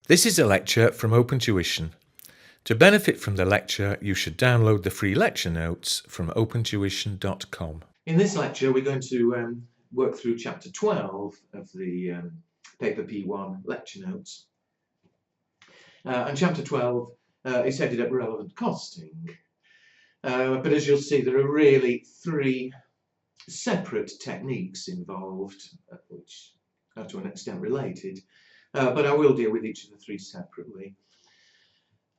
This is a lecture from Open Tuition. To benefit from the lecture, you should download the free lecture notes from opentuition.com. In this lecture, we're going to work through chapter 12 of the paper P1 lecture notes. And chapter 12 is headed up relevant costing. But as you'll see, there are really three separate techniques involved, which are to an extent related. But I will deal with each of the three separately.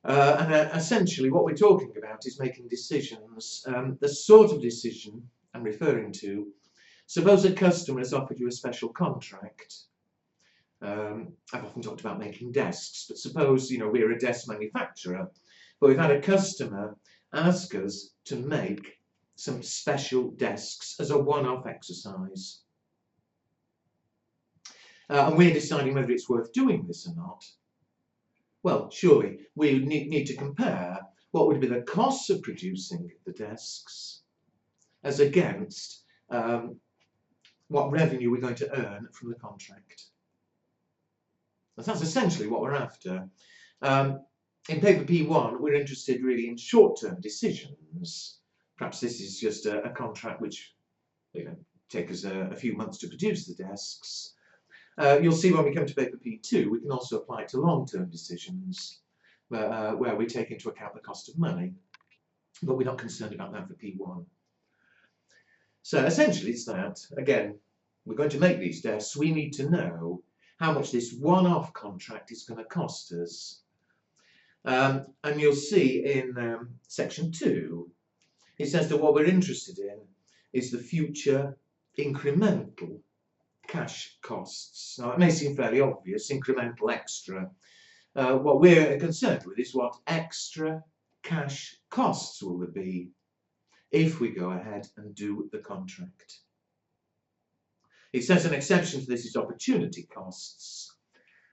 And essentially what we're talking about is making decisions. The sort of decision I'm referring to, suppose a customer has offered you a special contract. I've often talked about making desks, but suppose we're a desk manufacturer, but we've had a customer ask us to make some special desks as a one-off exercise. And we're deciding whether it's worth doing this or not. Well, surely we need to compare what would be the costs of producing the desks as against what revenue we're going to earn from the contract. That's essentially what we're after. In paper P1, we're interested really in short-term decisions. Perhaps this is just a contract which take us a few months to produce the desks. You'll see when we come to paper P2, we can also apply it to long-term decisions where we take into account the cost of money, but we're not concerned about that for P1. So essentially it's that, again, we're going to make these desks, we need to know how much this one-off contract is going to cost us. And you'll see in section 2, it says that what we're interested in is the future incremental cash costs. Now, it may seem fairly obvious, incremental extra. What we're concerned with is what extra cash costs will there be if we go ahead and do the contract. It says an exception to this is opportunity costs.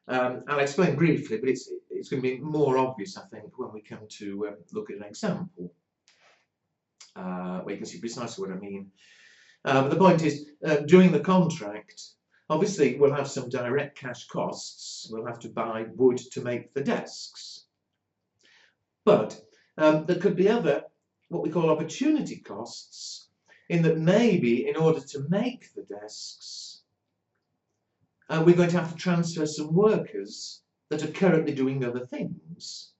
I'll explain briefly, but it's going to be more obvious, I think, when we come to look at an example where you can see precisely what I mean. But the point is, during the contract, obviously we'll have some direct cash costs. We'll have to buy wood to make the desks. But there could be other, what we call opportunity costs, in that maybe in order to make the desks, we're going to have to transfer some workers that are currently doing other things.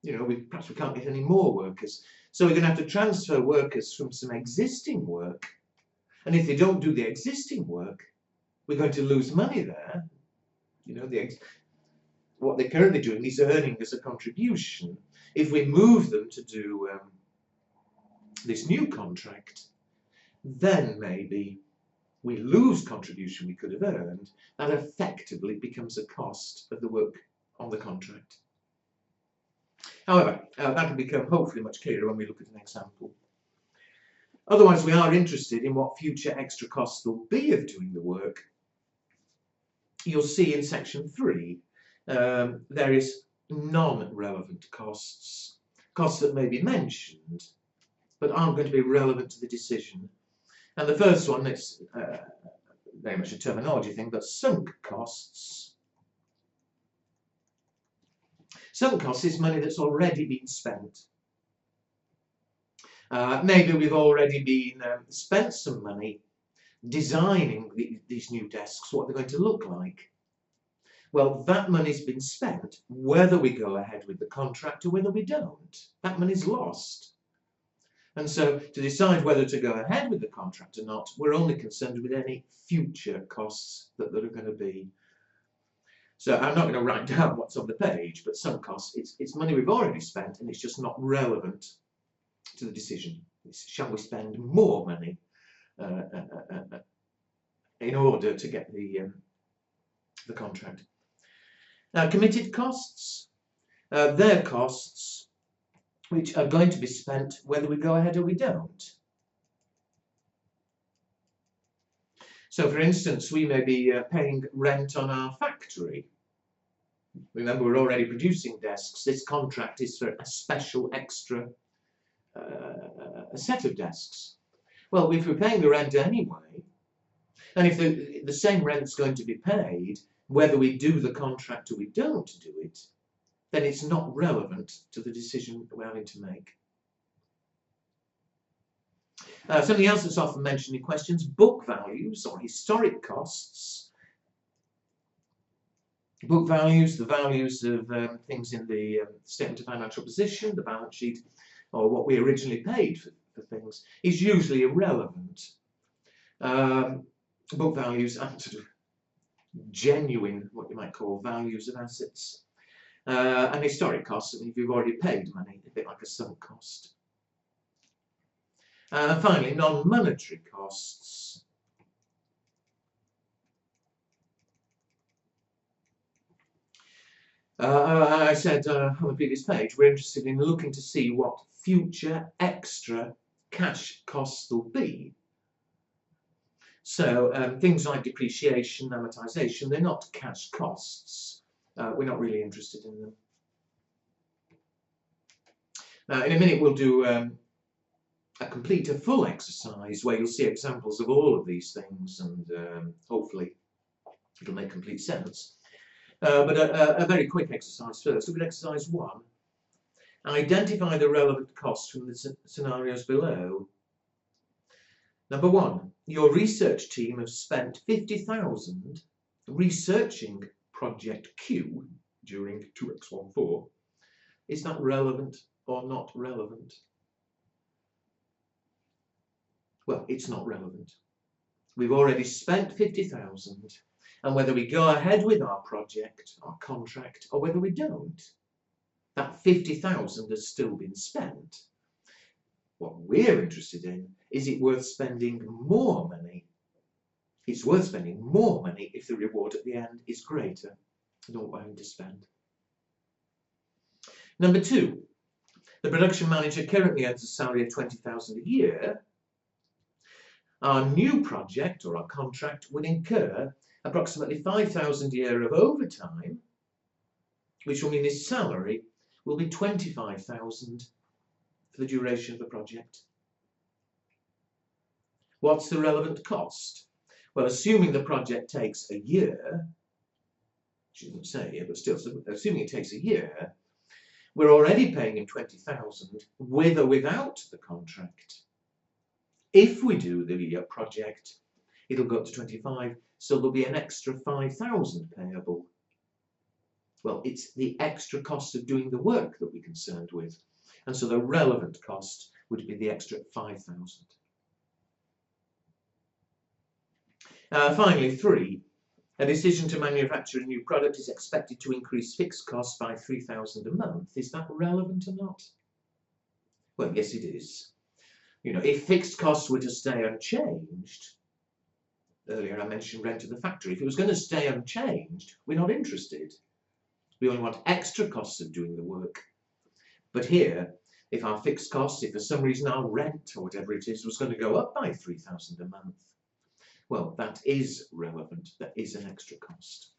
Perhaps we can't get any more workers. So we're going to have to transfer workers from some existing work. And if they don't do the existing work, we're going to lose money there. What they're currently doing is earning as a contribution. If we move them to do this new contract, then maybe we lose contribution we could have earned. That effectively becomes a cost of the work on the contract. However, that will become hopefully much clearer when we look at an example. Otherwise, we are interested in what future extra costs there will be of doing the work. You'll see in section 3 various non-relevant costs, costs that may be mentioned but aren't going to be relevant to the decision. And the first one is very much a terminology thing, but sunk costs. Sunk costs is money that's already been spent. Maybe we've already been spent some money designing these new desks, what they're going to look like. Well, that money's been spent whether we go ahead with the contract or whether we don't. That money's lost. And so to decide whether to go ahead with the contract or not, we're only concerned with any future costs that there are going to be. So I'm not going to write down what's on the page, but some costs, it's money we've already spent and it's just not relevant to the decision. Shall we spend more money in order to get the contract? Now, committed costs, they're costs which are going to be spent whether we go ahead or we don't. So, for instance, we may be paying rent on our factory. Remember, we're already producing desks. This contract is for a special extra a set of desks. Well, if we're paying the rent anyway, and if the same rent's going to be paid, whether we do the contract or we don't do it, then it's not relevant to the decision we're having to make. Something else that's often mentioned in questions, book values or historic costs. Book values, the values of things in the statement of financial position, the balance sheet, or what we originally paid for things, is usually irrelevant. Book values are sort of genuine, what you might call values of assets. And historic costs, I mean, if you've already paid money, a bit like a sunk cost. Finally, non-monetary costs. I said on the previous page, we're interested in looking to see what future extra cash costs will be. So things like depreciation, amortization, they're not cash costs. We're not really interested in them. Now, in a minute, we'll do a full exercise where you'll see examples of all of these things, and hopefully it'll make complete sense. But a very quick exercise first. Look at exercise 1. Identify the relevant costs from the scenarios below. Number 1, your research team have spent 50,000 researching project Q during 2x14. Is that relevant or not relevant? Well, it's not relevant. We've already spent 50,000, and whether we go ahead with our project, our contract, or whether we don't, that 50,000 has still been spent. What we're interested in, is it worth spending more money? It's worth spending more money if the reward at the end is greater than what we're having to spend. Number 2, the production manager currently earns a salary of 20,000 a year. Our new project or our contract would incur approximately 5,000 a year of overtime, which will mean his salary will be 25,000 for the duration of the project. What's the relevant cost? Well, assuming the project takes a year, she doesn't say here, but still, assuming it takes a year, we're already paying him 20,000 with or without the contract. If we do the project, it'll go up to 25, so there'll be an extra 5,000 payable. Well, it's the extra cost of doing the work that we're concerned with, and so the relevant cost would be the extra 5,000. Finally, 3, a decision to manufacture a new product is expected to increase fixed costs by 3,000 a month. Is that relevant or not? Well, yes, it is. You know, if fixed costs were to stay unchanged, earlier I mentioned rent of the factory, if it was going to stay unchanged, we're not interested. We only want extra costs of doing the work. But here, if our fixed costs, if for some reason our rent or whatever it is was going to go up by 3,000 a month, well, that is relevant. That is an extra cost.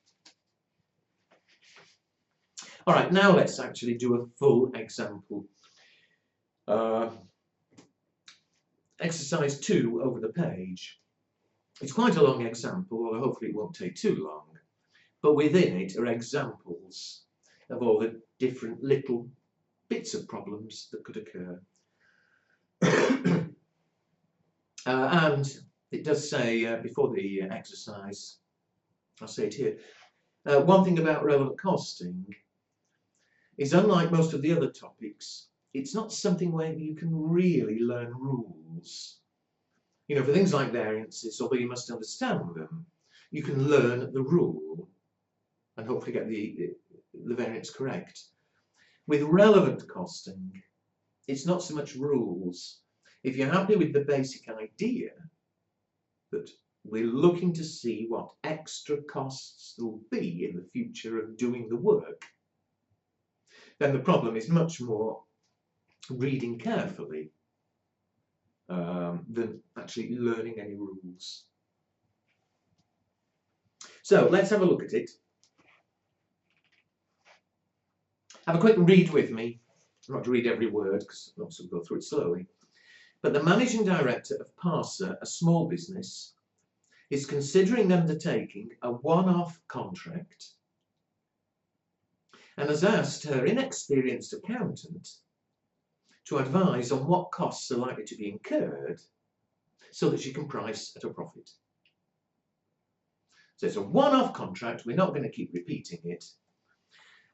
All right, now let's actually do a full example. Exercise 2 over the page. It's quite a long example, although hopefully it won't take too long. But within it are examples of all the different little bits of problems that could occur. And it does say before the exercise, I'll say it here, one thing about relevant costing is, unlike most of the other topics, it's not something where you can really learn rules. You know, for things like variances, although you must understand them, you can learn the rule and hopefully get the variance correct. With relevant costing, it's not so much rules. If you're happy with the basic idea that we're looking to see what extra costs there will be in the future of doing the work, then the problem is much more reading carefully than actually learning any rules. So let's have a look at it. Have a quick read with me. Not to read every word because I'll also go through it slowly. But the managing director of Parser, a small business, is considering undertaking a one-off contract and has asked her inexperienced accountant to advise on what costs are likely to be incurred so that she can price at a profit. So it's a one-off contract, we're not going to keep repeating it.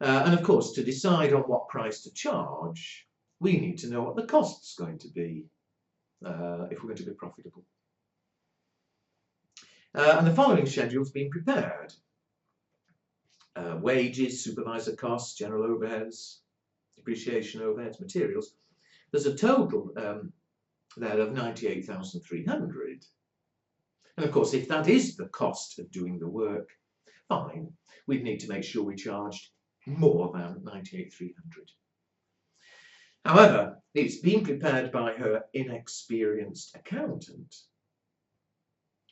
And of course, to decide on what price to charge, we need to know what the cost's going to be if we're going to be profitable. And the following schedule's been prepared. Wages, supervisor costs, general overheads, depreciation, overheads, materials. There's a total there of 98,300. And of course, if that is the cost of doing the work, fine, we'd need to make sure we charged more than 98,300. However, it's been prepared by her inexperienced accountant,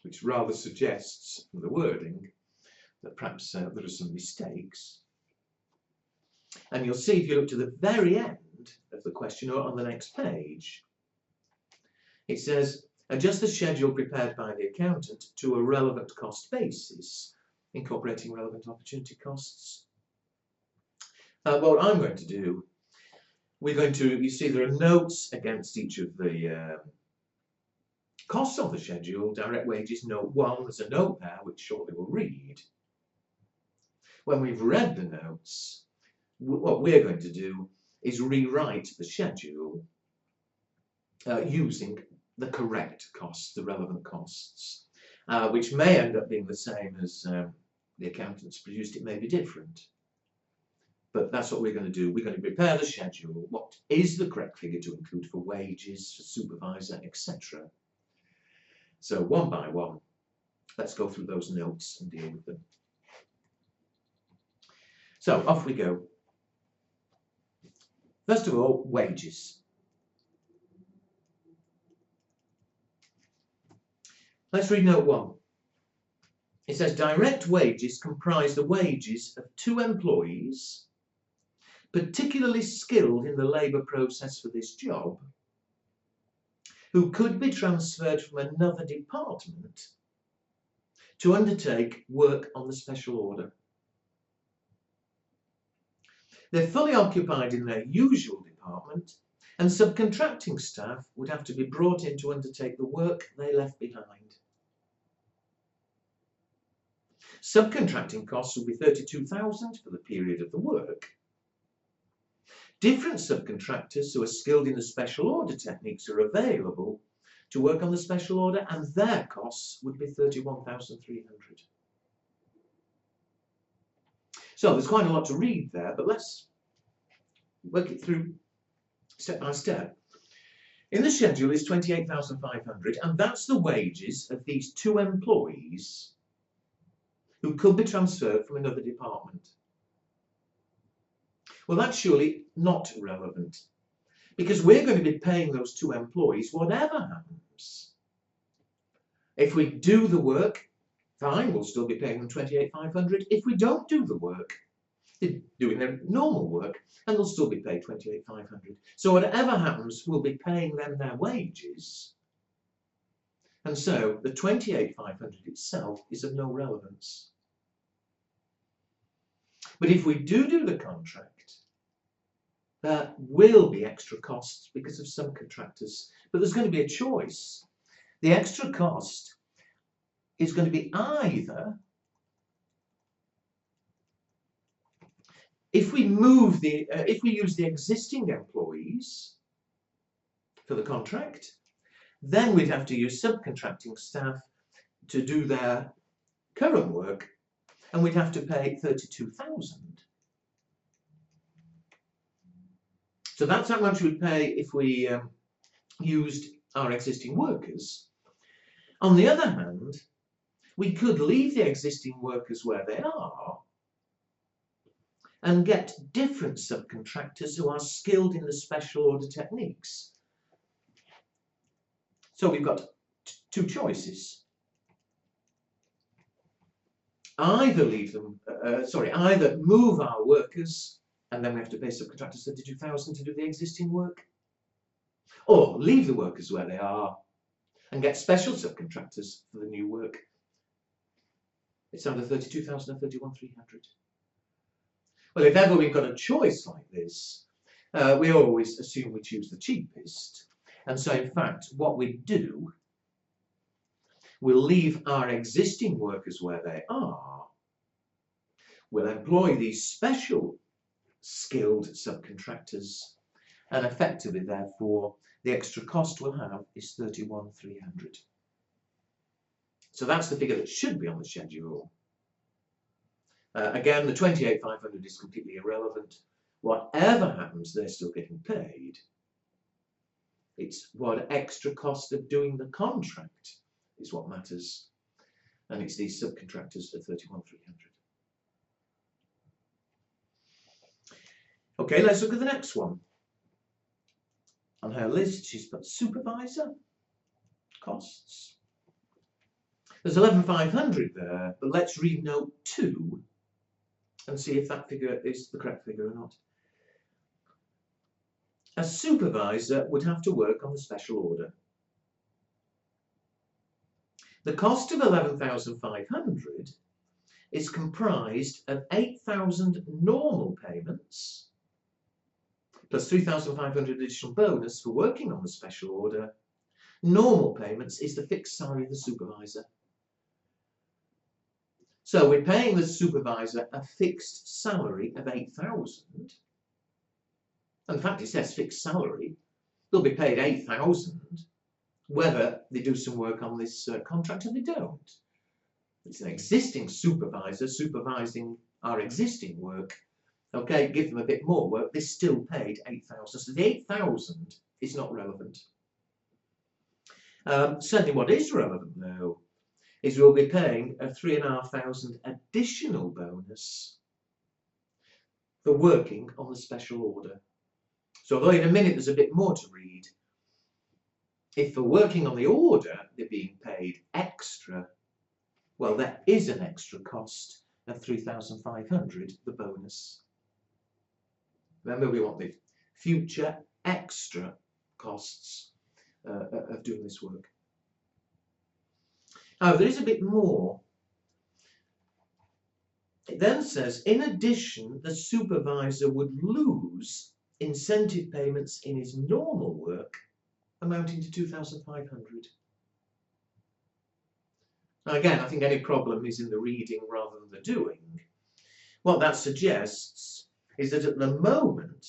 which rather suggests from the wording that perhaps there are some mistakes. And you'll see if you look to the very end of the question or on the next page, it says, adjust the schedule prepared by the accountant to a relevant cost basis, incorporating relevant opportunity costs. What I'm going to do, we're going to, you see there are notes against each of the costs of the schedule. Direct wages, note 1, there's a note there which shortly we'll read. When we've read the notes, what we're going to do is rewrite the schedule using the correct costs, the relevant costs, which may end up being the same as the accountants produced. It may be different. But that's what we're going to do. We're going to prepare the schedule. What is the correct figure to include for wages, for supervisor, etc. So one by one, let's go through those notes and deal with them. So off we go. First of all, wages. Let's read note 1. It says direct wages comprise the wages of 2 employees particularly skilled in the labour process for this job, who could be transferred from another department to undertake work on the special order. They're fully occupied in their usual department, and subcontracting staff would have to be brought in to undertake the work they left behind. Subcontracting costs will be 32,000 for the period of the work. Different subcontractors who are skilled in the special order techniques are available to work on the special order, and their costs would be 31,300. So there's quite a lot to read there, but let's work it through step by step. In the schedule is 28,500, and that's the wages of these 2 employees who could be transferred from another department. Well, that's surely not relevant, because we're going to be paying those 2 employees whatever happens. If we do the work, fine, we'll still be paying them 28,500. If we don't do the work, they're doing their normal work, and they'll still be paid 28,500. So whatever happens, we'll be paying them their wages. And so the 28,500 itself is of no relevance. But if we do the contract, there will be extra costs because of subcontractors. But there's going to be a choice. The extra cost is going to be either if we use the existing employees for the contract, then we'd have to use subcontracting staff to do their current work, and we'd have to pay 32,000. So that's how much we'd pay if we used our existing workers. On the other hand, we could leave the existing workers where they are and get different subcontractors who are skilled in the special order techniques. So we've got 2 choices. Either either move our workers, and then we have to pay subcontractors 32,000 to do the existing work, or leave the workers where they are and get special subcontractors for the new work It's either 32,000 or 31,300. Well, if ever we've got a choice like this, we always assume we choose the cheapest. And so, in fact, what we do, we'll leave our existing workers where they are. We'll employ these special skilled subcontractors, and effectively, therefore, the extra cost we'll have is 31,300. So that's the figure that should be on the schedule. Again, the 28,500 is completely irrelevant. Whatever happens, they're still getting paid. It's what extra cost of doing the contract is what matters. And it's these subcontractors at 31,300. Okay, let's look at the next one. On her list, she's put supervisor costs. There's 11,500 there, but let's read note 2 and see if that figure is the correct figure or not. A supervisor would have to work on the special order. The cost of 11,500 is comprised of 8,000 normal payments plus 3,500 additional bonus for working on the special order. Normal payments is the fixed salary of the supervisor. So we're paying the supervisor a fixed salary of 8,000. In fact, it says fixed salary. They'll be paid 8,000 whether they do some work on this contract or they don't. It's an existing supervisor supervising our existing work. Okay, give them a bit more work, they're still paid 8,000. So the 8,000 is not relevant. Certainly what is relevant though is we'll be paying a 3,500 additional bonus for working on the special order. So although in a minute there's a bit more to read, if for working on the order they're being paid extra, well, there is an extra cost of 3,500, the bonus. Remember, we want the future extra costs of doing this work. Now, there is a bit more. It then says, in addition, the supervisor would lose incentive payments in his normal work amounting to 2,500. Now, again, I think any problem is in the reading rather than the doing. What that suggests is that at the moment,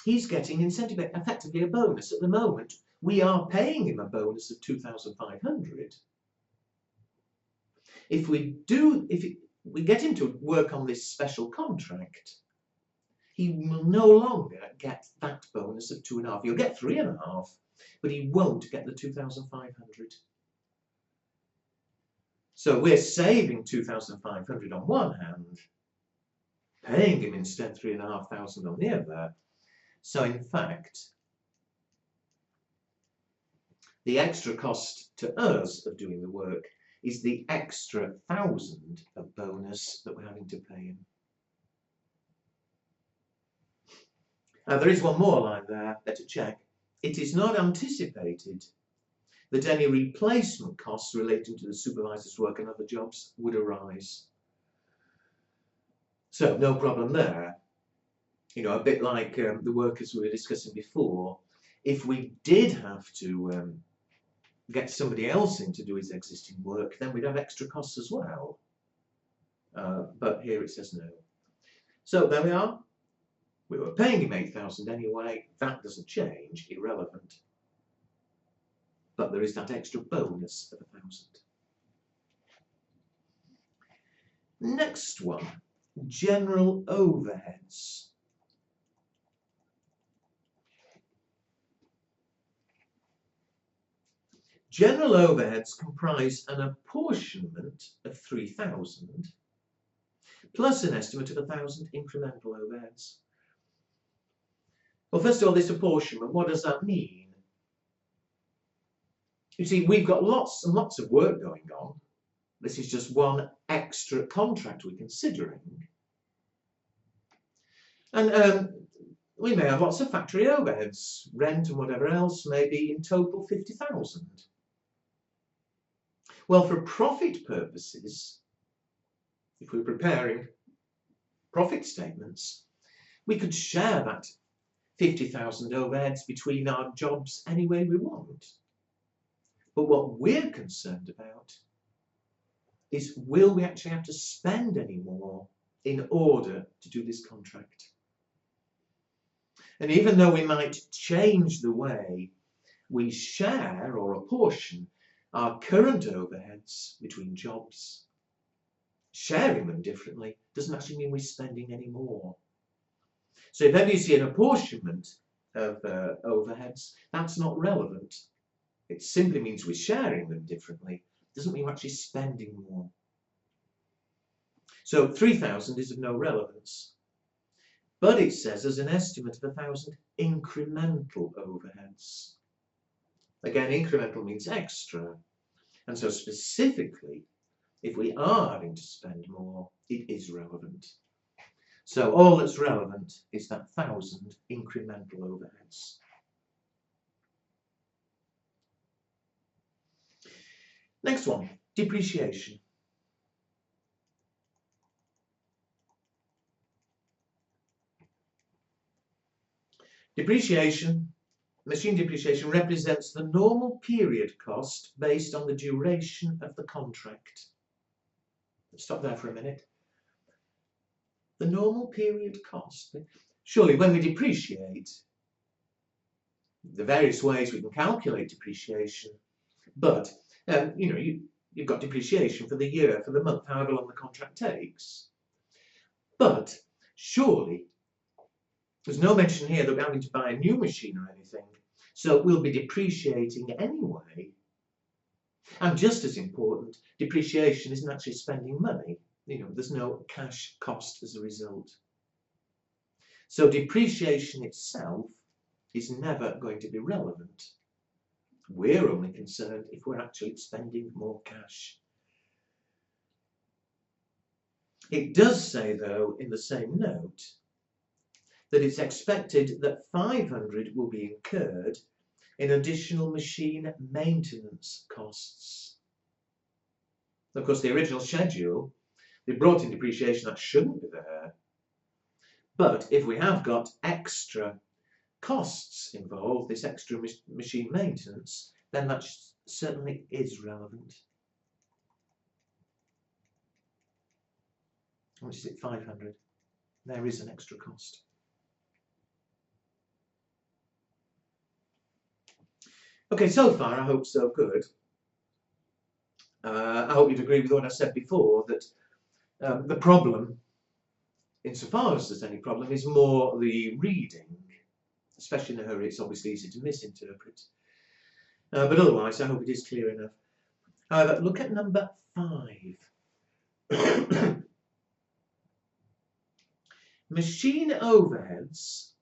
he's getting incentive, effectively a bonus. At the moment, we are paying him a bonus of 2,500. If we get him to work on this special contract, he will no longer get that bonus of 2.5. He'll get 3.5, but he won't get the 2,500. So we're saving 2,500 on one hand, paying him instead 3,500 on the other. So in fact, the extra cost to us of doing the work is the extra 1,000 of bonus that we're having to pay him. Now there is one more line there, better check. It is not anticipated that any replacement costs relating to the supervisor's work and other jobs would arise. So no problem there. You know, a bit like the workers we were discussing before. If we did have to get somebody else in to do his existing work, then we'd have extra costs as well. But here it says no. So there we are. We were paying him 8,000 anyway. That doesn't change, irrelevant. But there is that extra bonus of 1,000. Next one, general overheads. General overheads comprise an apportionment of 3,000 plus an estimate of 1,000 incremental overheads. Well, first of all, this apportionment, what does that mean? You see, we've got lots and lots of work going on. This is just one extra contract we're considering. And we may have lots of factory overheads, rent and whatever else, maybe in total 50,000. Well, for profit purposes, if we're preparing profit statements, we could share that 50,000 overheads between our jobs any way we want. But what we're concerned about is, will we actually have to spend any more in order to do this contract? And even though we might change the way we share or apportion our current overheads between jobs, sharing them differently doesn't actually mean we're spending any more. So if ever you see an apportionment of overheads, that's not relevant. It simply means we're sharing them differently. It doesn't mean we're actually spending more. So 3,000 is of no relevance. But it says there's an estimate of 1,000 incremental overheads. Again, incremental means extra. And so specifically, if we are having to spend more, it is relevant. So all that's relevant is that 1,000 incremental overheads. Next one, depreciation. Depreciation, machine depreciation, represents the normal period cost based on the duration of the contract. Let's stop there for a minute. The normal period cost. Surely when we depreciate, the various ways we can calculate depreciation, but you've got depreciation for the year, for the month, however long the contract takes. But surely there's no mention here that we're having to buy a new machine or anything, so we'll be depreciating anyway. And just as important, depreciation isn't actually spending money. There's no cash cost as a result. So depreciation itself is never going to be relevant. We're only concerned if we're actually spending more cash. It does say, though, in the same note, that it's expected that 500 will be incurred in additional machine maintenance costs. Of course, the original schedule, they brought in depreciation that shouldn't be there. But if we have got extra costs involved, this extra machine maintenance, then that certainly is relevant. What is it, 500? There is an extra cost. Okay, so far I hope so good. I hope you'd agree with what I said before, that the problem, insofar as there's any problem, is more the reading, especially in a hurry. It's obviously easy to misinterpret. But otherwise, I hope it is clear enough. However, look at number 5. Machine overheads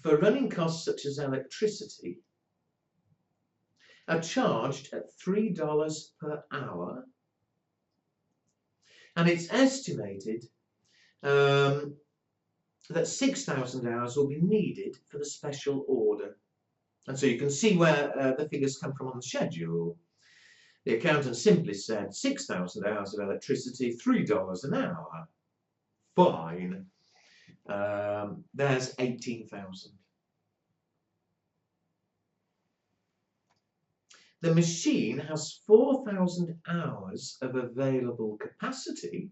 for running costs such as electricity are charged at $3 per hour, and it's estimated that 6,000 hours will be needed for the special order. And so you can see where the figures come from on the schedule. The accountant simply said 6,000 hours of electricity, $3 an hour. Fine. There's 18,000. The machine has 4,000 hours of available capacity.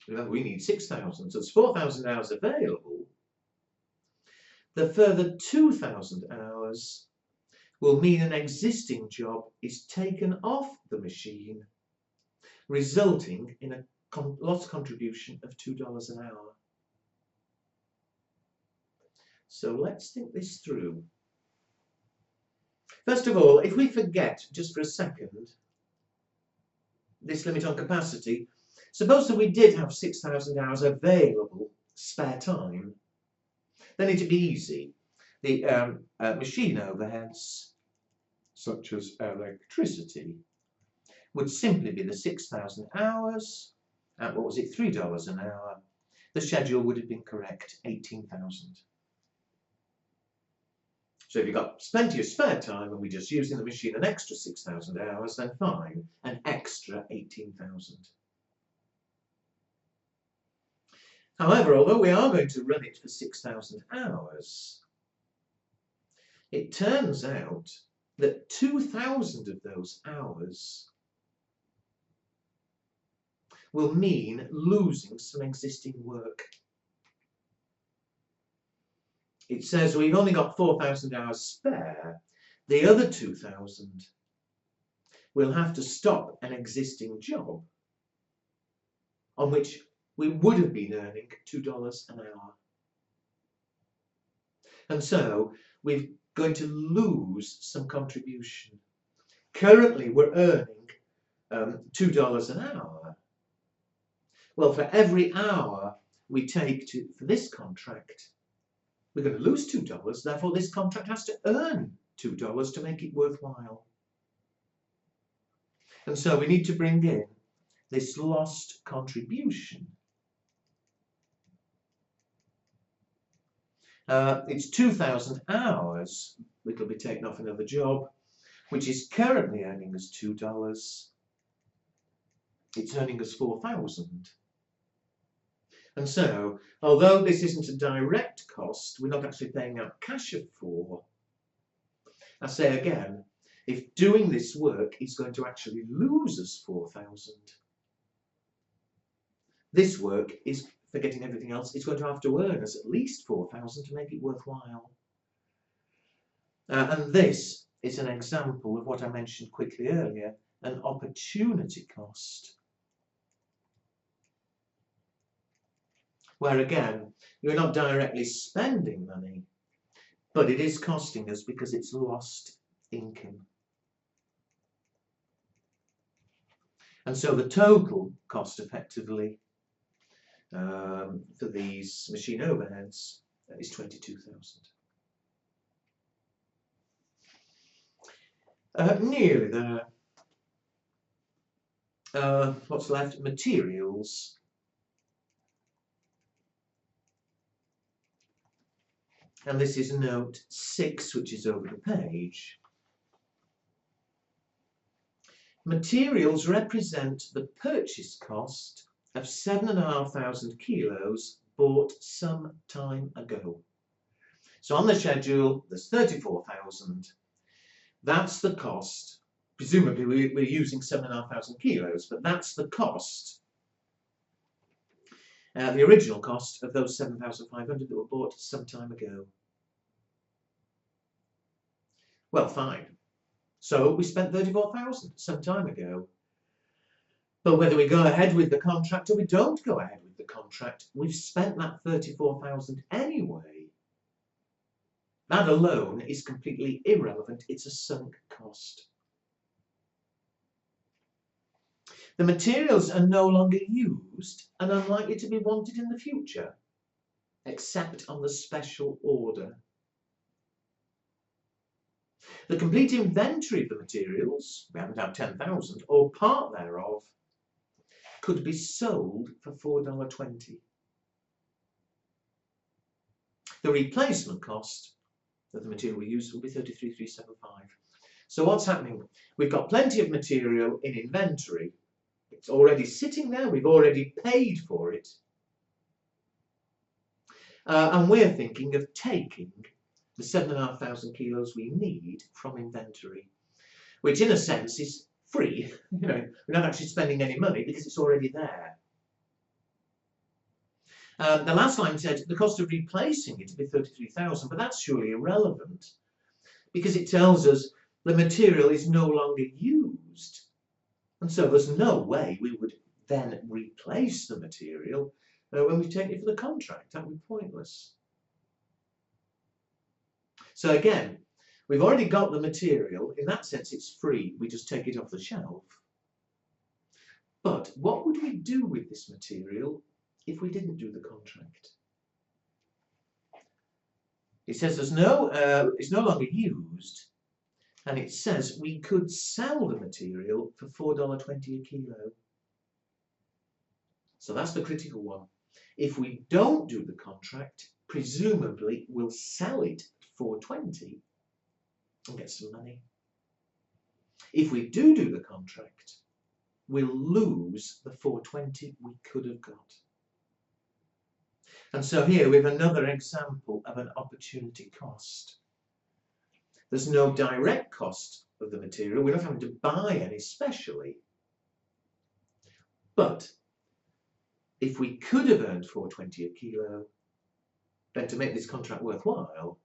Remember, we need 6,000, so it's 4,000 hours available. The further 2,000 hours will mean an existing job is taken off the machine, resulting in a loss contribution of $2 an hour. So let's think this through. First of all, if we forget just for a second this limit on capacity, suppose that we did have 6,000 hours available spare time, then it'd be easy. The machine overheads, such as electricity, would simply be the 6,000 hours at, what was it, $3 an hour. The schedule would have been correct, 18,000. So if you've got plenty of spare time and we're just using the machine an extra 6,000 hours, then fine, an extra 18,000. However, although we are going to run it for 6,000 hours, it turns out that 2,000 of those hours will mean losing some existing work. It says we've only got 4,000 hours spare. The other 2,000 will have to stop an existing job on which we would have been earning $2 an hour. And so we're going to lose some contribution. Currently we're earning $2 an hour. Well, for every hour we take for this contract, we're going to lose $2, therefore this contract has to earn $2 to make it worthwhile. And so we need to bring in this lost contribution. It's 2,000 hours, which will be taken off another job, which is currently earning us $2. It's earning us 4,000. And so, although this isn't a direct cost, we're not actually paying out cash of 4. I say again, if doing this work is going to actually lose us 4,000, this work is, forgetting everything else, it's going to have to earn us at least 4,000 to make it worthwhile. And this is an example of what I mentioned quickly earlier, an opportunity cost. Where again, you're not directly spending money, but it is costing us because it's lost income. And so the total cost effectively for these machine overheads is 22,000. Nearly there. What's left? Materials. And this is note 6, which is over the page. Materials represent the purchase cost of 7,500 kilos bought some time ago. So on the schedule, there's 34,000. That's the cost. Presumably we're using 7,500 kilos, but that's the cost. The original cost of those 7,500 that were bought some time ago. Well, fine. So we spent 34,000 some time ago. But whether we go ahead with the contract or we don't go ahead with the contract, we've spent that 34,000 anyway. That alone is completely irrelevant. It's a sunk cost. The materials are no longer used and unlikely to be wanted in the future, except on the special order. The complete inventory of the materials, we happen to have 10,000, or part thereof, could be sold for $4.20. The replacement cost of the material we use will be $33,375. So what's happening? We've got plenty of material in inventory. It's already sitting there. We've already paid for it. And we're thinking of taking the 7,500 kilos we need from inventory, which in a sense is free. You know, we're not actually spending any money because it's already there. The last line said the cost of replacing it would be 33,000, but that's surely irrelevant because it tells us the material is no longer used. And so there's no way we would then replace the material when we take it for the contract. That would be pointless. So again, we've already got the material. In that sense, it's free. We just take it off the shelf. But what would we do with this material if we didn't do the contract? It says it's no longer used. And it says we could sell the material for $4.20 a kilo. So that's the critical one. If we don't do the contract, presumably we'll sell it at $4.20 and get some money. If we do the contract, we'll lose the 420 we could have got. And so here we have another example of an opportunity cost. There's no direct cost of the material. We're not having to buy any specially. But if we could have earned 420 a kilo, then to make this contract worthwhile,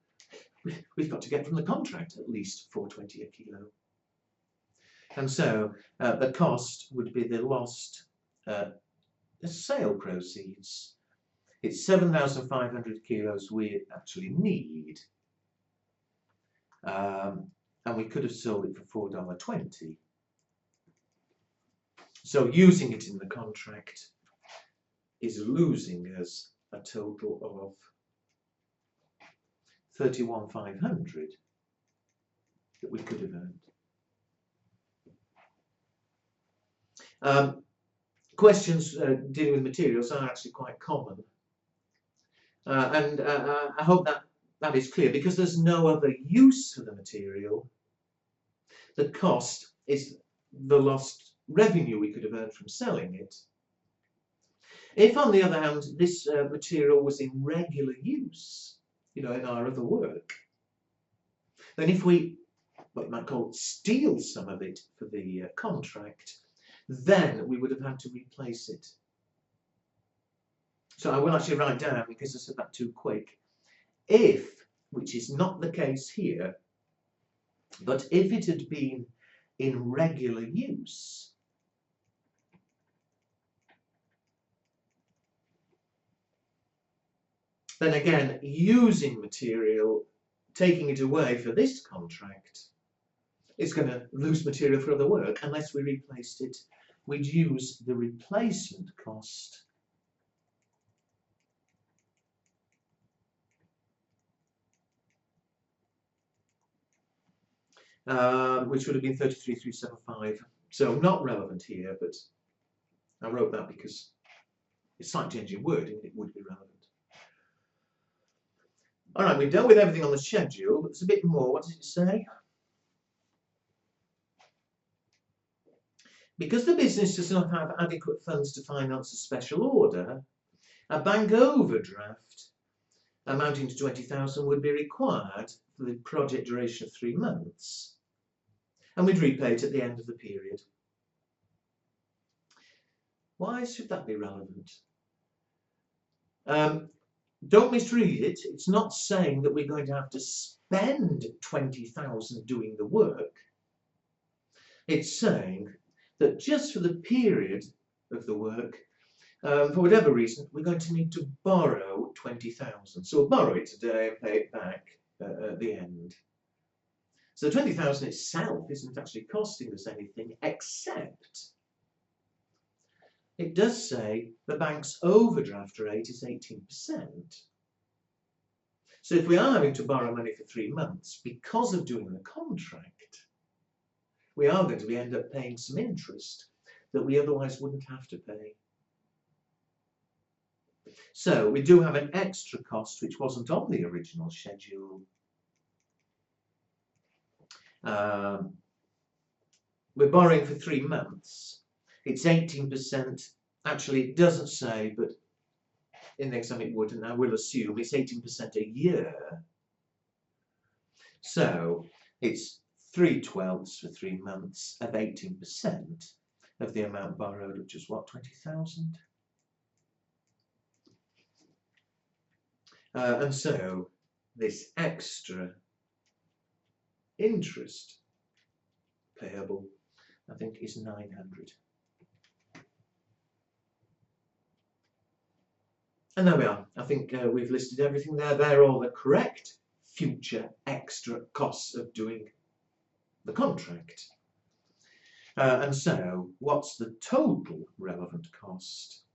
we've got to get from the contract at least 420 a kilo. And so the cost would be the lost sale proceeds. It's 7,500 kilos we actually need. And we could have sold it for $4.20. So using it in the contract is losing us a total of 31,500 that we could have earned. Questions dealing with materials are actually quite common. And I hope that is clear, because there's no other use for the material. The cost is the lost revenue we could have earned from selling it. If, on the other hand, this material was in regular use, in our other work, then if we, what you might call, steal some of it for the contract, then we would have had to replace it. So I will actually write down, because I said that too quick, if, which is not the case here, but if it had been in regular use, then again, using material, taking it away for this contract, is going to lose material for other work. Unless we replaced it, we'd use the replacement cost which would have been 33,375. So not relevant here, but I wrote that because it's slight change in wording, it would be relevant. All right, we've dealt with everything on the schedule, but there's a bit more. What does it say? Because the business does not have adequate funds to finance a special order, a bank overdraft amounting to 20,000 would be required for the project duration of 3 months, and we'd repay it at the end of the period. Why should that be relevant? Don't misread it. It's not saying that we're going to have to spend 20,000 doing the work. It's saying that just for the period of the work, for whatever reason, we're going to need to borrow 20,000. So we'll borrow it today and pay it back at the end. So the 20,000 itself isn't actually costing us anything, except it does say the bank's overdraft rate is 18%. So if we are having to borrow money for 3 months because of doing the contract, we are going to end up paying some interest that we otherwise wouldn't have to pay. So we do have an extra cost which wasn't on the original schedule. We're borrowing for 3 months. It's 18%. Actually, it doesn't say, but in the exam it would, and I will assume it's 18% a year. So it's 3/12 for 3 months of 18% of the amount borrowed, which is what, 20,000? And so this extra interest payable, I think, is 900. And there we are. I think we've listed everything there. They're all the correct future extra costs of doing the contract. And so what's the total relevant cost?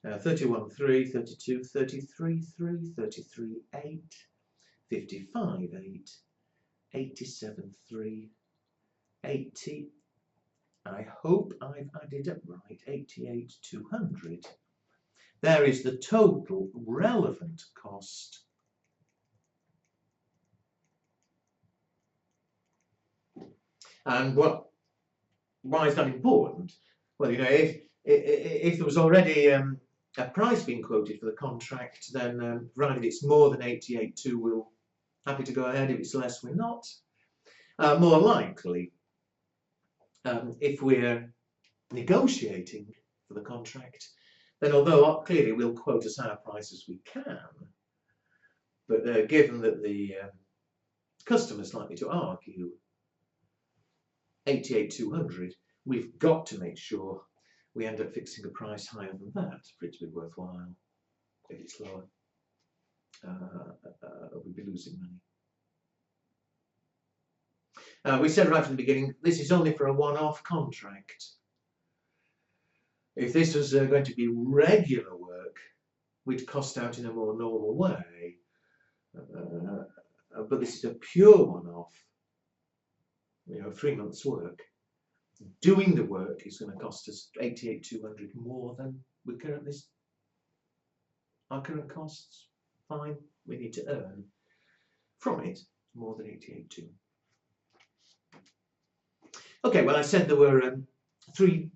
31,3, 32, 33,3, 33,8, 55,8, 87,3, 80. I hope I've added up right. 88,200. There is the total relevant cost And why is that important? Well, you know, if there was already a price being quoted for the contract, then provided it's more than 88.2, we're happy to go ahead. If it's less, we're not. More likely, if we're negotiating for the contract, then although clearly we'll quote as high a price as we can, but given that the customer's likely to argue 88,200, we've got to make sure we end up fixing a price higher than that for it to be worthwhile. If it's lower, we'd be losing money. We said right from the beginning, this is only for a one-off contract. If this was going to be regular work, we'd cost out in a more normal way. But this is a pure one-off, you know, 3 months' work. Doing the work is going to cost us 88,200 more than we currently, our current costs. Fine, we need to earn from it more than 88,200. Okay, well, I said there were 3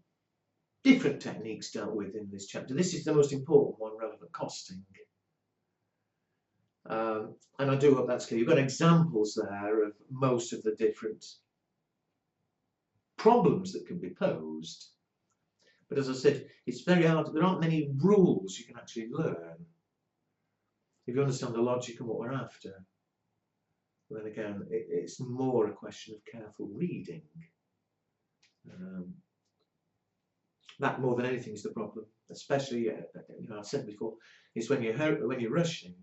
different techniques dealt with in this chapter. This is the most important one, relevant costing. And I do hope that's clear. You've got examples there of most of the different problems that can be posed. But as I said, it's very hard. There aren't many rules you can actually learn. If you understand the logic and what we're after, then again, it's more a question of careful reading. That more than anything is the problem, especially, you know, I've said before, is when you're rushing,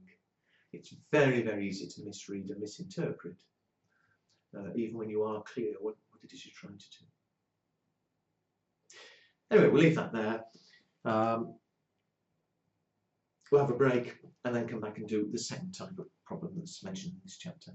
it's very, very easy to misread and misinterpret, even when you are clear what it is you're trying to do. Anyway, we'll leave that there. We'll have a break and then come back and do the second type of problem that's mentioned in this chapter.